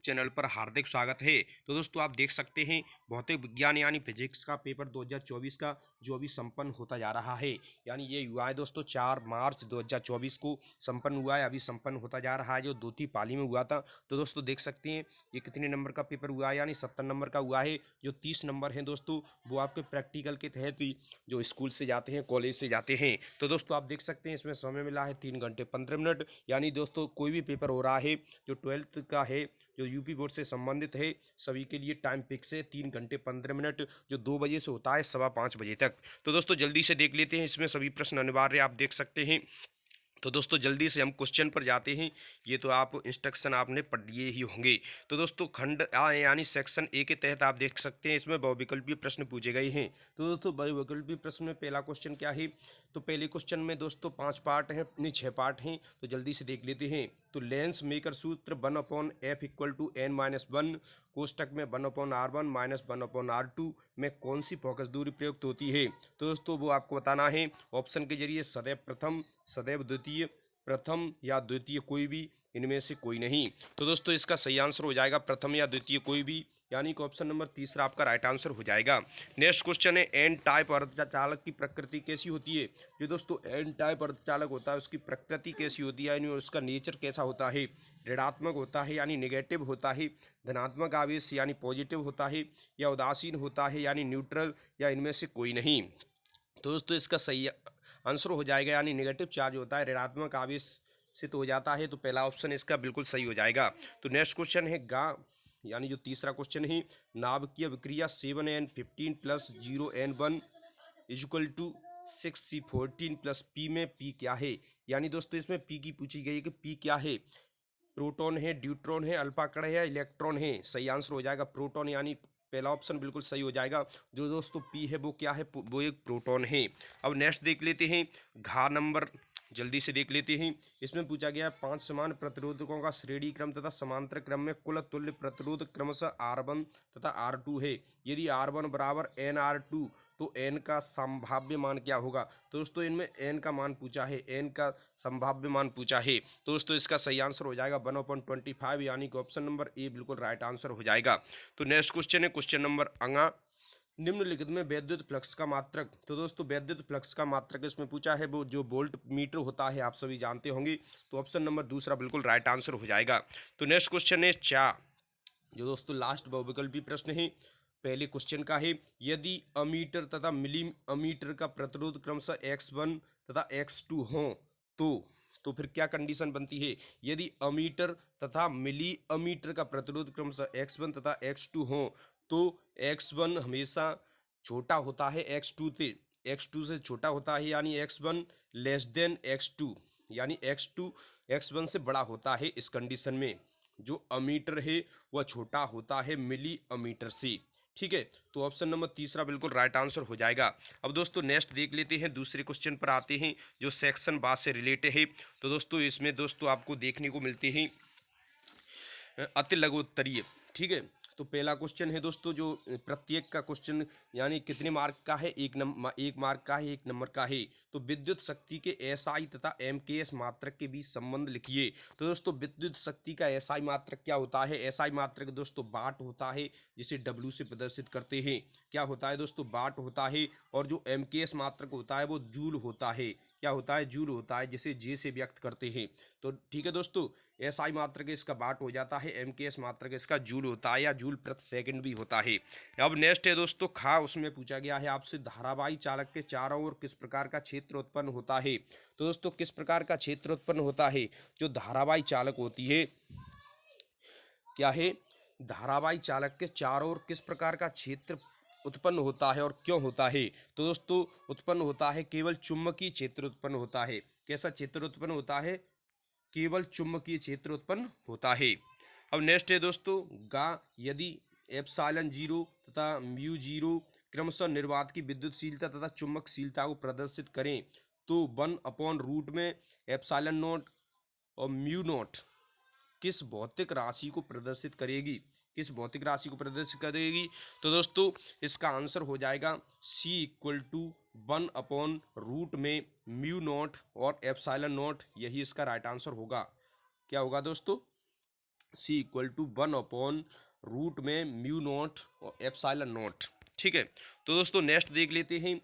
Channel पर हार्दिक स्वागत है। तो दोस्तों आप देख सकते हैं भौतिक विज्ञान यानी फिजिक्स का पेपर 2024 का जो अभी संपन्न होता जा रहा है। यानी ये हुआ है दोस्तों 4 मार्च 2024 को संपन्न हुआ है, अभी संपन्न होता जा रहा है, जो दूसरी पाली में हुआ था। तो दोस्तों देख सकते हैं ये कितने नंबर का पेपर हुआ है, यानी 70 नंबर का हुआ है। जो 30 नंबर है दोस्तों वो आपके प्रैक्टिकल के तहत ही जो स्कूल से जाते हैं, कॉलेज से जाते हैं। तो दोस्तों आप देख सकते हैं इसमें समय मिला है 3 घंटे 15 मिनट। यानी दोस्तों कोई भी पेपर हो रहा है जो 12th का है, जो यूपी बोर्ड से संबंधित है, सभी के लिए टाइम फिक्स है 3 घंटे 15 मिनट, जो 2 बजे से होता है 5:15 बजे तक। तो दोस्तों जल्दी से देख लेते हैं, इसमें सभी प्रश्न अनिवार्य आप देख सकते हैं। तो दोस्तों जल्दी से हम क्वेश्चन पर जाते हैं। ये तो आप इंस्ट्रक्शन आपने पढ़ लिए ही होंगे। तो दोस्तों खंड आ यानी सेक्शन ए के तहत आप देख सकते हैं इसमें बहुविकल्पीय प्रश्न पूछे गए हैं। तो दोस्तों बहुविकल्पीय प्रश्न में पहला क्वेश्चन क्या है, तो पहले क्वेश्चन में दोस्तों 5 पार्ट हैं, नहीं 6 पार्ट हैं, तो जल्दी से देख लेते हैं। तो लेंस मेकर सूत्र 1/f = n-1 कोष्टक में 1/r1 - 1/r2 में कौन सी फोकस दूरी प्रयुक्त होती है। तो दोस्तों वो आपको बताना है ऑप्शन के जरिए, सदैव प्रथम, सदैव द्वितीय, प्रथम या द्वितीय कोई भी, इनमें से कोई नहीं। तो दोस्तों इसका सही आंसर हो जाएगा प्रथम या द्वितीय कोई भी, यानी कि ऑप्शन नंबर तीसरा आपका राइट आंसर हो जाएगा। नेक्स्ट क्वेश्चन है एन टाइप अर्धचालक की प्रकृति कैसी होती है। जो दोस्तों एन टाइप अर्धचालक होता है उसकी प्रकृति कैसी होती है, यानी उसका नेचर कैसा होता है। ऋणात्मक होता है यानी निगेटिव होता है, धनात्मक आवेश यानी पॉजिटिव होता है, या उदासीन होता है यानी न्यूट्रल, या इनमें से कोई नहीं। तो दोस्तों इसका सही आंसर हो जाएगा, यानी नेगेटिव चार्ज होता है, ऋणात्मक आवेश से तो हो जाता है, तो पहला ऑप्शन इसका बिल्कुल सही हो जाएगा। तो नेक्स्ट क्वेश्चन है यानी जो तीसरा क्वेश्चन है, नाभिकीय विक्रिया 7n15 + 0n1 = 6c14 + p में p क्या है। यानी दोस्तों इसमें p की पूछी गई है कि p क्या है। प्रोटॉन है, ड्यूट्रॉन है, अल्फा कण है या इलेक्ट्रॉन है। सही आंसर हो जाएगा प्रोटॉन, यानी पहला ऑप्शन बिल्कुल सही हो जाएगा। जो दोस्तों पी है वो क्या है, वो एक प्रोटॉन है। अब नेक्स्ट देख लेते हैं घ नंबर, जल्दी से देख लेते हैं। इसमें पूछा गया है 5 समान प्रतिरोधकों का श्रेणी क्रम तथा समांतर क्रम में कुल तुल्य प्रतिरोध क्रमशः R1 तथा R2 है। यदि R1 = nR2 तो n का संभाव्य मान क्या होगा। तो दोस्तों इनमें n का मान पूछा है, n का संभाव्य मान पूछा है। तो दोस्तों इसका सही आंसर हो जाएगा 1/25, यानी कि ऑप्शन नंबर ए बिल्कुल राइट आंसर हो जाएगा। तो नेक्स्ट क्वेश्चन है क्वेश्चन नंबर अंगा, निम्नलिखित में वैद्युत फ्लक्स का मात्रक। तो दोस्तों वैद्युत फ्लक्स का मात्रक इसमें पूछा है, वो जो वोल्ट मीटर होता है आप सभी जानते होंगे। तो ऑप्शन नंबर दूसरा बिल्कुल राइट आंसर हो जाएगा। तो नेक्स्ट क्वेश्चन है जो दोस्तों लास्ट बहुविकल्पी प्रश्न है पहले क्वेश्चन का है, यदि अमीटर तथा मिली अमीटर का प्रतिरोध क्रमशः x1 तथा x2 हो तो फिर क्या कंडीशन बनती है। यदि अमीटर तथा मिली अमीटर का प्रतिरोध क्रमशः x1 तथा x2 हो तो x1 हमेशा छोटा होता है x2 से छोटा होता है, यानी x1 < x2, यानी x2 x1 से बड़ा होता है। इस कंडीशन में जो अमीटर है वह छोटा होता है मिली अमीटर से। ठीक है, तो ऑप्शन नंबर तीसरा बिल्कुल राइट आंसर हो जाएगा। अब दोस्तों नेक्स्ट देख लेते हैं, दूसरे क्वेश्चन पर आते हैं जो सेक्शन बाद से रिलेटेड है। तो दोस्तों इसमें दोस्तों आपको देखने को मिलते हैं अति लघु उत्तरीय। ठीक है, तो पहला क्वेश्चन है दोस्तों जो प्रत्येक का क्वेश्चन यानी कितने मार्क का है, एक मार्क का है, 1 नंबर का है। तो विद्युत शक्ति के एसआई तथा एमकेएस मात्रक के बीच संबंध लिखिए। तो दोस्तों विद्युत शक्ति का एसआई मात्रक क्या होता है। एसआई मात्रक दोस्तों वाट होता है, जिसे डब्ल्यू से प्रदर्शित करते हैं। क्या होता है दोस्तों, वाट होता है। और जो एमकेएस मात्रक होता है वो जूल होता है। क्या होता है, जूल होता है, जिसे जे से व्यक्त करते हैं। तो ठीक है दोस्तों, एसआई मात्रक इसका वाट हो जाता है, एमकेएस मात्रक इसका जूल होता है, या जूल प्रति सेकंड भी होता है। अब नेक्स्ट है दोस्तों खा, उसमें पूछा गया है आपसे धारावाही चालक के चारों ओर किस प्रकार का क्षेत्र उत्पन्न होता है। तो दोस्तों किस प्रकार का क्षेत्र उत्पन्न होता है, जो धारावाही चालक होती है, क्या है, धारावाही चालक के चारों ओर किस प्रकार का क्षेत्र उत्पन्न होता है और क्यों होता है। तो दोस्तों उत्पन्न होता है, केवल चुंबकीय क्षेत्र उत्पन्न होता है। कैसा क्षेत्र उत्पन्न होता है, केवल चुंबकीय क्षेत्र उत्पन्न होता है। अब नेक्स्ट है दोस्तों गा, यदि एप्सिलॉन 0 तथा म्यू 0 क्रमशः निर्वात की विद्युतशीलता तथा चुंबकशीलता को प्रदर्शित करें तो 1/रूट में एप्सिलॉन नॉट और म्यू नॉट किस भौतिक राशि को प्रदर्शित करेगी, किस भौतिक राशि को प्रदर्शित करेगी। तो दोस्तों इसका आंसर हो जाएगा C = 1/रूट में म्यू नॉट और एप्सिलॉन नॉट, यही इसका राइट आंसर होगा। क्या होगा दोस्तों, सी इक्वल टू 1/रूट में म्यू नॉट और एप्सिलॉन नॉट। ठीक है, तो दोस्तों नेक्स्ट देख लेते हैं,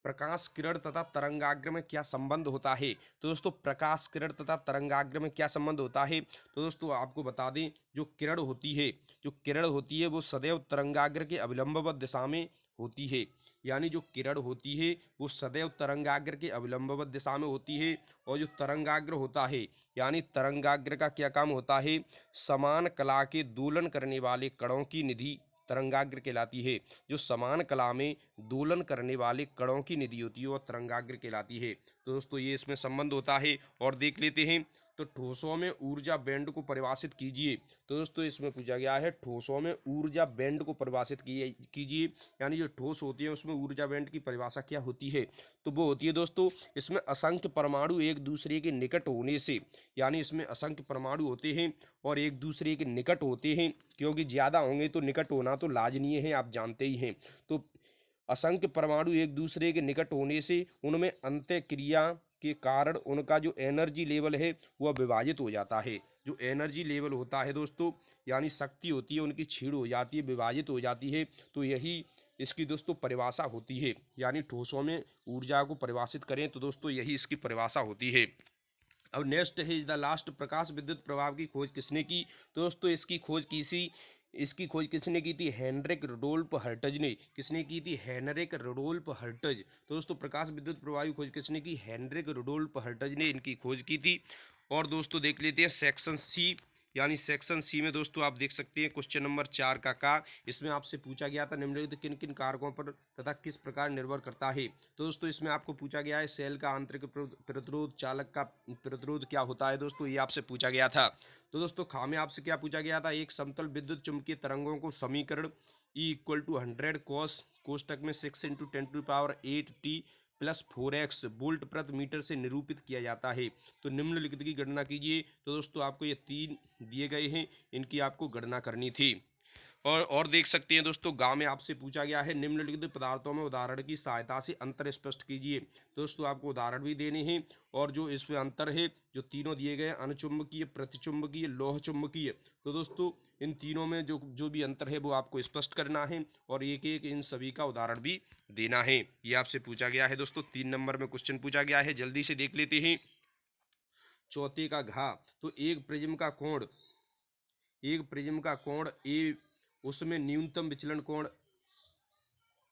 प्रकाश किरण तथा तरंगाग्र में क्या संबंध होता है। तो दोस्तों प्रकाश किरण तथा तरंगाग्र में क्या संबंध होता है, तो दोस्तों आपको बता दें, जो किरण होती है वो सदैव तरंगाग्र के अभिलंबवत दिशा में होती है। यानी जो किरण होती है वो सदैव तरंगाग्र के अभिलंबवत दिशा में होती है। और जो तरंगाग्र होता है, यानी तरंगाग्र का क्या काम होता है, समान कला के दोलन करने वाले कणों की निधि तरंगाग्र कहलाती है। जो समान कला में दोलन करने वाले कणों की निधि होती है वह तरंगाग्र कहलाती है। तो दोस्तों ये इसमें संबंध होता है। और देख लेते हैं, तो ठोसों में ऊर्जा बैंड को परिभाषित कीजिए। तो दोस्तों इसमें पूछा गया है, ठोसों में ऊर्जा बैंड को परिभाषित कीजिए। यानी जो ठोस होती है उसमें ऊर्जा बैंड की परिभाषा क्या होती है, तो वो होती है दोस्तों, इसमें असंख्य परमाणु एक दूसरे के निकट होने से, यानी इसमें असंख्य परमाणु होते हैं और एक दूसरे के निकट होते हैं, क्योंकि ज़्यादा होंगे तो निकट होना तो लाजनीय है, आप जानते ही हैं। तो असंख्य परमाणु एक दूसरे के निकट होने से उनमें अंतःक्रिया के कारण उनका जो एनर्जी लेवल है वह विभाजित हो जाता है। जो एनर्जी लेवल होता है दोस्तों, यानी शक्ति होती है उनकी छीड़ हो जाती है, विभाजित हो जाती है। तो यही इसकी दोस्तों परिभाषा होती है। यानी ठोसों में ऊर्जा को परिभाषित करें तो दोस्तों यही इसकी परिभाषा होती है। अब नेक्स्ट है द लास्ट, प्रकाश विद्युत प्रभाव की खोज किसने की। तो दोस्तों इसकी खोज किसने की थी, हेनरिक रुडोल्फ हर्टज ने। किसने की थी, हेनरिक रुडोल्फ हर्टज। तो दोस्तों प्रकाश विद्युत प्रभाव की खोज किसने की, हेनरिक रुडोल्फ हर्टज ने इनकी खोज की थी। और दोस्तों देख लेते हैं सेक्शन सी, यानी सेक्शन सी में दोस्तों आप देख सकते हैं क्वेश्चन नंबर 4 का इसमें आपसे पूछा गया था, निम्नलिखित किन किन कारकों पर तथा किस प्रकार निर्भर करता है। तो दोस्तों इसमें आपको पूछा गया है सेल का आंतरिक प्रतिरोध, चालक का प्रतिरोध क्या होता है, दोस्तों ये आपसे पूछा गया था। तो दोस्तों खा में आपसे क्या पूछा गया था, एक समतल विद्युत चुंबकीय तरंगों को समीकरण E इक्वल टू 100 कॉस कोष्टक में 6 × 10⁸ प्लस 4x वोल्ट प्रति मीटर से निरूपित किया जाता है। तो निम्नलिखित की गणना कीजिए। तो दोस्तों आपको ये 3 दिए गए हैं, इनकी आपको गणना करनी थी। और देख सकते हैं दोस्तों गांव में आपसे पूछा गया है, निम्नलिखित पदार्थों में उदाहरण की सहायता से अंतर स्पष्ट कीजिए। दोस्तों आपको उदाहरण भी देने हैं और जो इसमें अंतर है, जो तीनों दिए गए अनुचुंबकीय, प्रतिचुंबकीय, लोह चुंबकीय। तो दोस्तों इन तीनों में जो जो भी अंतर है वो आपको स्पष्ट करना है और एक एक इन सभी का उदाहरण भी देना है। ये आपसे पूछा गया है दोस्तों, 3 नंबर में क्वेश्चन पूछा गया है। जल्दी से देख लेते हैं चौथे का घा। तो एक प्रिज्म का कोण ए, उसमें न्यूनतम विचलन कोण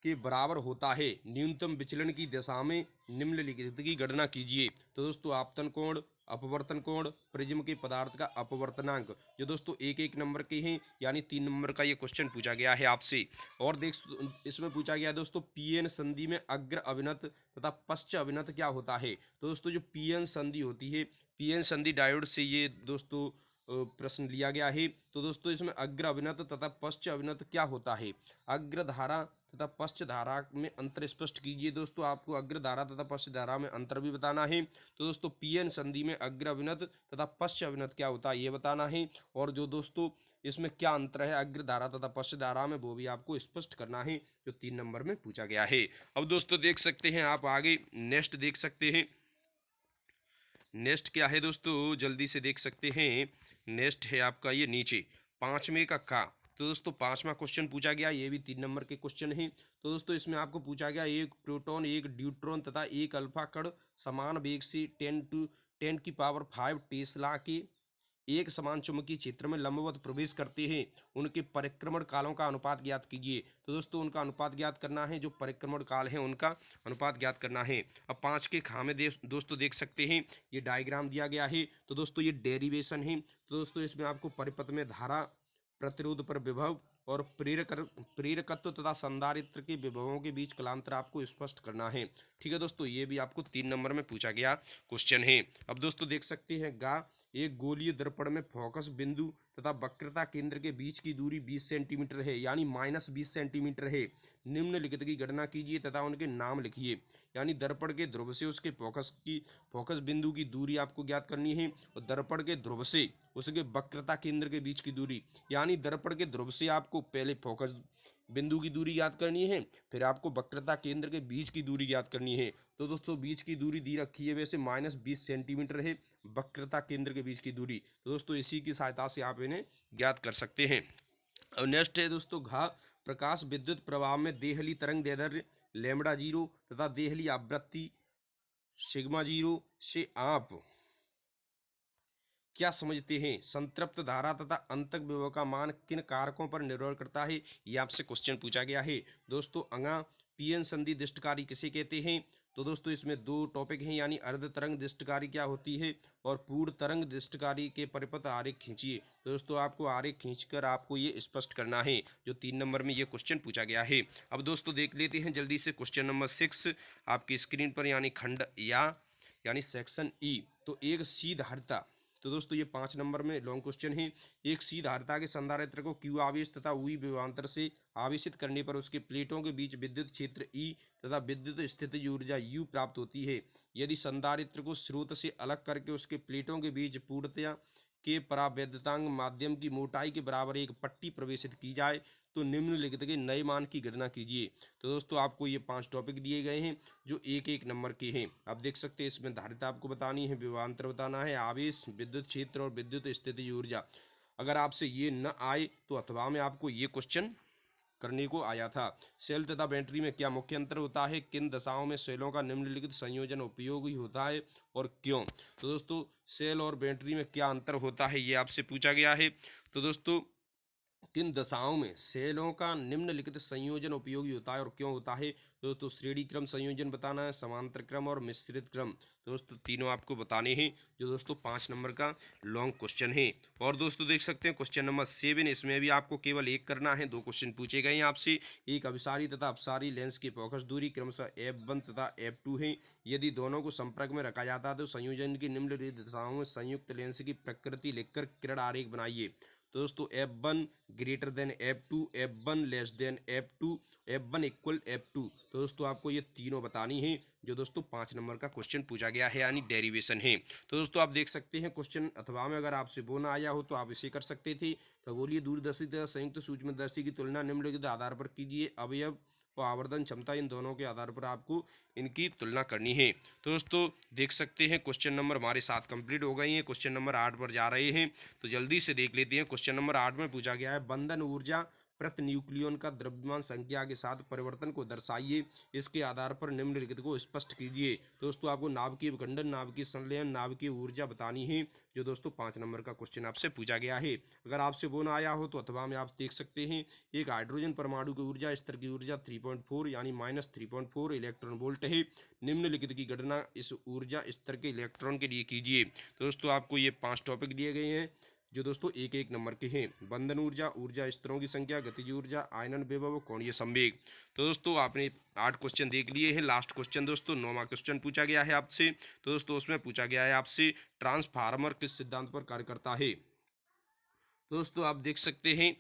के बराबर होता है। न्यूनतम विचलन की दिशा में निम्नलिखित की गणना कीजिए। तो दोस्तों आपतन कोण, अपवर्तन कोण, प्रिज्म के पदार्थ का अपवर्तनांक, जो दोस्तों एक एक नंबर के हैं, यानी 3 नंबर का ये क्वेश्चन पूछा गया है आपसे। और देख इसमें पूछा गया दोस्तों पीएन संधि में अग्र अभिनत तथा पश्च अभिनत क्या होता है। तो दोस्तों जो पीएन संधि होती है, पीएन संधि डायोड से ये दोस्तों प्रश्न लिया गया है। तो दोस्तों इसमें अग्र अभिनत तथा पश्च अभिनत क्या होता है, अग्र धारा तथा पश्च धारा में अंतर स्पष्ट कीजिए। दोस्तों आपको अग्र धारा तथा पश्च धारा में अंतर भी बताना है। तो दोस्तों पीएन संधि में अग्र अभिनत तथा पश्च अभिनत क्या होता है ये बताना है। और जो दोस्तों इसमें क्या अंतर है अग्र धारा तथा पश्च धारा में, वो भी आपको स्पष्ट करना है, जो 3 नंबर में पूछा गया है। अब दोस्तों देख सकते हैं आप आगे नेक्स्ट देख सकते हैं, नेक्स्ट क्या है दोस्तों, जल्दी से देख सकते हैं। नेक्स्ट है आपका ये नीचे 5वें का। तो दोस्तों 5वां क्वेश्चन पूछा गया, ये भी 3 नंबर के क्वेश्चन हैं। तो दोस्तों इसमें आपको पूछा गया एक प्रोटॉन, एक ड्यूट्रॉन तथा एक अल्फा कण समान वेग से 10⁵ टेस्ला के एक समान चुंबकीय क्षेत्र में लंबवत प्रवेश करते हैं, उनके परिक्रमण कालों का अनुपात ज्ञात कीजिए। तो दोस्तों उनका अनुपात ज्ञात करना है, जो परिक्रमण काल है उनका अनुपात ज्ञात करना है। अब 5 के खा में दोस्तों देख सकते हैं ये डायग्राम दिया गया है। तो दोस्तों ये डेरिवेशन है। तो दोस्तों इसमें आपको परिपथ में धारा, प्रतिरोध पर विभव और प्रेरकत्व तथा संधारित्र के विभवों के बीच कलांतर आपको स्पष्ट करना है। ठीक है दोस्तों, ये भी आपको 3 नंबर में पूछा गया क्वेश्चन है। अब दोस्तों देख सकते हैं एक गोलीय दर्पण में फोकस बिंदु तथा वक्रता केंद्र के बीच की दूरी 20 सेंटीमीटर है, यानी -20 सेंटीमीटर है। निम्नलिखित की गणना कीजिए तथा उनके नाम लिखिए। यानी दर्पण के ध्रुव से उसके फोकस बिंदु की दूरी आपको ज्ञात करनी है और दर्पण के ध्रुव से उसके वक्रता केंद्र के बीच की दूरी, यानी दर्पण के ध्रुव से आपको पहले फोकस बिंदु की दूरी याद करनी है, फिर आपको वक्रता केंद्र के बीच की दूरी याद करनी है। तो दोस्तों बीच की दूरी दी रखी है वैसे -20 सेंटीमीटर है वक्रता केंद्र के बीच की दूरी। तो दोस्तों इसी की सहायता से आप इन्हें ज्ञात कर सकते हैं। और नेक्स्ट है दोस्तों घ, प्रकाश विद्युत प्रवाह में देहली तरंग दैर्ध्य लैम्बडा 0 तथा देहली आवृत्ति सिग्मा 0 से आप क्या समझते हैं? संतृप्त धारा तथा अंतक विभव का मान किन कारकों पर निर्भर करता है? ये आपसे क्वेश्चन पूछा गया है। दोस्तों अंगा पीएन संधि दिष्टकारी किसे कहते हैं? तो दोस्तों इसमें दो टॉपिक हैं, यानी अर्ध तरंग दिष्टकारी क्या होती है और पूर्ण तरंग दिष्टकारी के परिपथ आरेख खींचिए। तो दोस्तों आपको आरेख खींचकर आपको ये स्पष्ट करना है, जो 3 नंबर में ये क्वेश्चन पूछा गया है। अब दोस्तों देख लेते हैं जल्दी से क्वेश्चन नंबर 6 आपकी स्क्रीन पर, यानी खंड यानी सेक्शन ई। तो एक सीधारिता, तो दोस्तों ये 5 नंबर में लॉन्ग क्वेश्चन है। एक सीधारिता के संधारित्र को Q आवेश तथा V विभवांतर से आवेशित करने पर उसके प्लेटों के बीच विद्युत क्षेत्र E तथा विद्युत स्थितिज ऊर्जा U प्राप्त होती है। यदि संधारित्र को स्रोत से अलग करके उसके प्लेटों के बीच पूर्णतया के परावैद्युतांक माध्यम की मोटाई के बराबर एक पट्टी प्रवेशित की जाए तो निम्नलिखित के नए मान की गणना कीजिए। तो दोस्तों आपको ये 5 टॉपिक दिए गए हैं जो एक एक नंबर के हैं। आप देख सकते हैं इसमें धारिता आपको बतानी है, विभवांतर बताना है, आवेश, विद्युत क्षेत्र और विद्युत स्थितिज ऊर्जा। अगर आपसे ये न आए तो अथवा में आपको ये क्वेश्चन करने को आया था। सेल तथा बैटरी में क्या मुख्य अंतर होता है? किन दशाओं में सेलों का निम्नलिखित संयोजन उपयोगी होता है और क्यों? तो दोस्तों सेल और बैटरी में क्या अंतर होता है ये आपसे पूछा गया है। तो दोस्तों किन दशाओं में सेलों का निम्नलिखित संयोजन उपयोगी होता है और क्यों होता है? दोस्तों श्रेणी क्रम संयोजन बताना है, समांतर क्रम और मिश्रित क्रम। दोस्तों तीनों आपको बताने हैं, जो दोस्तों 5 नंबर का लॉन्ग क्वेश्चन है। और दोस्तों देख सकते हैं क्वेश्चन नंबर 7, इसमें भी आपको केवल एक करना है। 2 क्वेश्चन पूछे गए हैं आपसे। एक अभिसारी तथा अपसारी लेंस की फोकस दूरी क्रमशः f1 तथा f2 है। यदि दोनों को संपर्क में रखा जाता है तो संयोजन की निम्नलिखित दशाओं में संयुक्त लेंस की प्रकृति लिखकर किरण आरेख बनाइए। तो दोस्तों F1 greater than F2, F1 less than F2, F1 equal F2। तो दोस्तों आपको ये तीनों बतानी है, जो दोस्तों 5 नंबर का क्वेश्चन पूछा गया है, यानी डेरिवेशन है। तो दोस्तों आप देख सकते हैं क्वेश्चन अथवा में अगर आपसे वो ना आया हो तो आप इसे कर सकते थे। खगोलीय दूरदर्शी तथा संयुक्त सूक्ष्मदर्शी की तुलना निम्नलिखित आधार पर कीजिए। अवयव और आवर्धन क्षमता, इन दोनों के आधार पर आपको इनकी तुलना करनी है। तो दोस्तों देख सकते हैं क्वेश्चन नंबर हमारे 7 कंप्लीट हो गए हैं। क्वेश्चन नंबर 8 पर जा रहे हैं, तो जल्दी से देख लेते हैं। क्वेश्चन नंबर 8 में पूछा गया है बंधन ऊर्जा प्रति न्यूक्लियन का द्रव्यमान संख्या के साथ परिवर्तन को दर्शाइए। इसके आधार पर निम्नलिखित को स्पष्ट कीजिए। तो दोस्तों आपको नाभिकीय विखंडन, नाभिकीय संलयन, नाभिकीय ऊर्जा बतानी है, जो दोस्तों 5 नंबर का क्वेश्चन आपसे पूछा गया है। अगर आपसे वो ना आया हो तो अथवा में आप देख सकते हैं। एक हाइड्रोजन परमाणु की ऊर्जा स्तर की ऊर्जा 3.4 यानी -3.4 इलेक्ट्रॉन वोल्ट है। निम्नलिखित की गणना इस ऊर्जा स्तर के इलेक्ट्रॉन के लिए कीजिए। तो दोस्तों आपको ये 5 टॉपिक दिए गए हैं, जो दोस्तों एक एक नंबर के हैं। बंधन ऊर्जा, ऊर्जा स्तरों की संख्या, गतिज ऊर्जा, आयनन विभव, कोणीय संवेग। तो दोस्तों आपने 8 क्वेश्चन देख लिए हैं। लास्ट क्वेश्चन दोस्तों 9वां क्वेश्चन पूछा गया है आपसे। तो दोस्तों उसमें पूछा गया है आपसे ट्रांसफार्मर किस सिद्धांत पर कार्य करता है? दोस्तों आप देख सकते हैं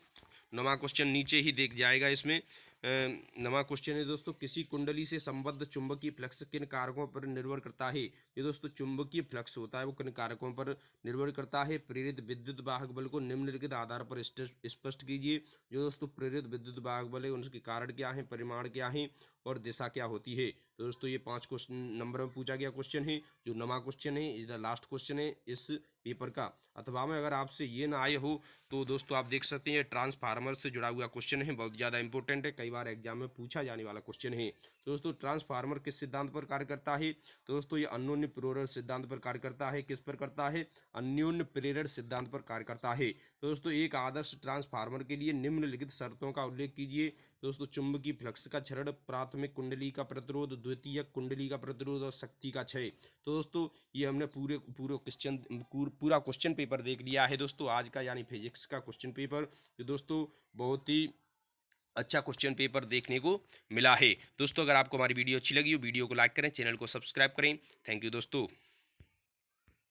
9वां क्वेश्चन नीचे ही देख जाएगा। इसमें 9वां क्वेश्चन है दोस्तों, किसी कुंडली से संबद्ध चुंबकीय फ्लक्स किन कारकों पर निर्भर करता है? ये दोस्तों चुंबकीय फ्लक्स होता है वो किन कारकों पर निर्भर करता है? प्रेरित विद्युत वाहक बल को निम्नलिखित आधार पर स्पष्ट कीजिए। जो दोस्तों प्रेरित विद्युत वाहक बल है उनके कारण क्या है, परिमाण क्या है और दिशा क्या होती है? तो दोस्तों ये 5 क्वेश्चन नंबर में पूछा गया क्वेश्चन है, जो 9वां क्वेश्चन है, इधर लास्ट क्वेश्चन है इस पेपर का। अथवा में अगर आपसे ये ना आए हो तो दोस्तों आप देख सकते हैं ट्रांसफार्मर से जुड़ा हुआ क्वेश्चन है, बहुत ज़्यादा इंपॉर्टेंट है, कई बार एग्जाम में पूछा जाने वाला क्वेश्चन है। तो दोस्तों ट्रांसफार्मर किस सिद्धांत पर कार्य करता है? तो दोस्तों ये अन्योन्य प्रेरण सिद्धांत पर कार्य करता है। किस पर करता है? अन्योन्य प्रेरण सिद्धांत पर कार्य करता है। तो दोस्तों एक आदर्श ट्रांसफार्मर के लिए निम्नलिखित शर्तों का उल्लेख कीजिए। दोस्तों चुंबकीय फ्लक्स का क्षरण, प्राथमिक कुंडली का प्रतिरोध, द्वितीयक कुंडली का प्रतिरोध और शक्ति का क्षय। तो दोस्तों ये हमने पूरा क्वेश्चन पेपर देख लिया है दोस्तों आज का, यानी फिजिक्स का क्वेश्चन पेपर, जो दोस्तों बहुत ही अच्छा क्वेश्चन पेपर देखने को मिला है। दोस्तों अगर आपको हमारी वीडियो अच्छी लगी हो, वीडियो को लाइक करें, चैनल को सब्सक्राइब करें। थैंक यू दोस्तों।